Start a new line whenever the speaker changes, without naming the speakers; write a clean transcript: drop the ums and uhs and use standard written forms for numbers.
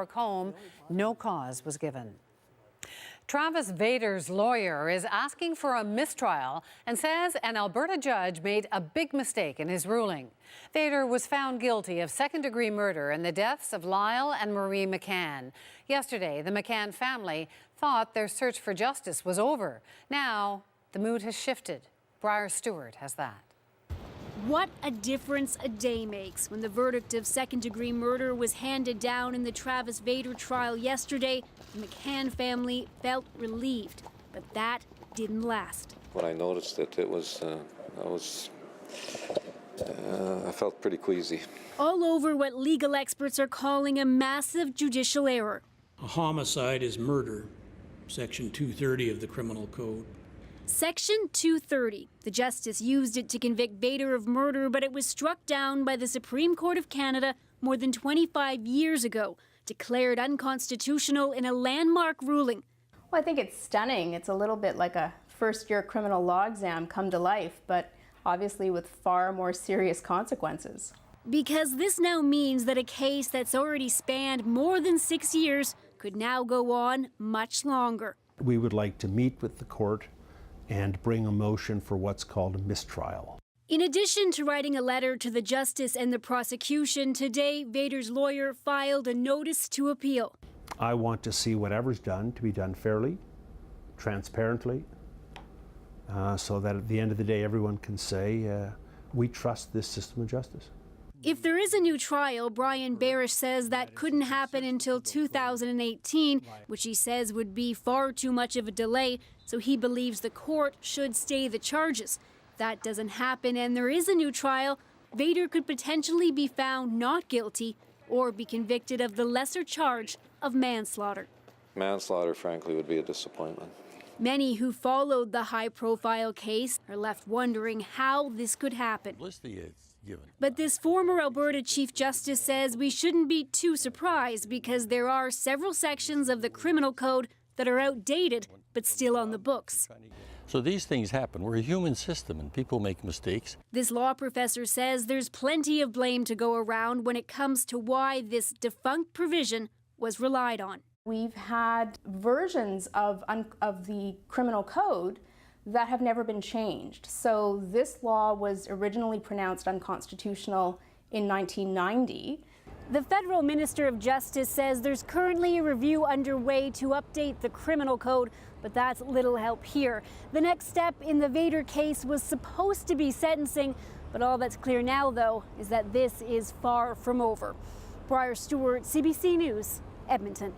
home. No cause was given. Travis Vader's lawyer is asking for a mistrial and says an Alberta judge made a big mistake in his ruling. Vader was found guilty of second-degree murder in the deaths of Lyle and Marie McCann. Yesterday, the McCann family thought their search for justice was over. Now, the mood has shifted. Briar Stewart has that.
What a difference a day makes. When the verdict of second-degree murder was handed down in the Travis Vader trial yesterday, the McCann family felt relieved. But that didn't last.
When I noticed it, I felt pretty queasy.
All over what legal experts are calling a massive judicial error.
A homicide is murder, Section 230 of the Criminal Code.
Section 230. The justice used it to convict Vader of murder, but it was struck down by the Supreme Court of Canada more than 25 years ago, declared unconstitutional in a landmark ruling.
Well, I think it's stunning. It's a little bit like a first-year criminal law exam come to life, but obviously with far more serious consequences.
Because this now means that a case that's already spanned more than 6 years could now go on much longer.
We would like to meet with the court and bring a motion for what's called a mistrial.
In addition to writing a letter to the justice and the prosecution, today Vader's lawyer filed a notice to appeal.
I want to see whatever's done to be done fairly, transparently, so that at the end of the day everyone can say we trust this system of justice.
If there is a new trial, Brian Barish says that couldn't happen until 2018, which he says would be far too much of a delay, so he believes the court should stay the charges. If that doesn't happen and there is a new trial, Vader could potentially be found not guilty or be convicted of the lesser charge of manslaughter.
Manslaughter, frankly, would be a disappointment.
Many who followed the high-profile case are left wondering how this could happen. But this former Alberta Chief Justice says we shouldn't be too surprised because there are several sections of the criminal code that are outdated but still on the books.
So these things happen. We're a human system and people make mistakes.
This law professor says there's plenty of blame to go around when it comes to why this defunct provision was relied on.
We've had versions of the criminal code that have never been changed. So this law was originally pronounced unconstitutional in 1990.
The federal Minister of Justice says there's currently a review underway to update the criminal code, but that's little help here. The next step in the Vader case was supposed to be sentencing, but all that's clear now, though, is that this is far from over. Briar Stewart, CBC News, Edmonton.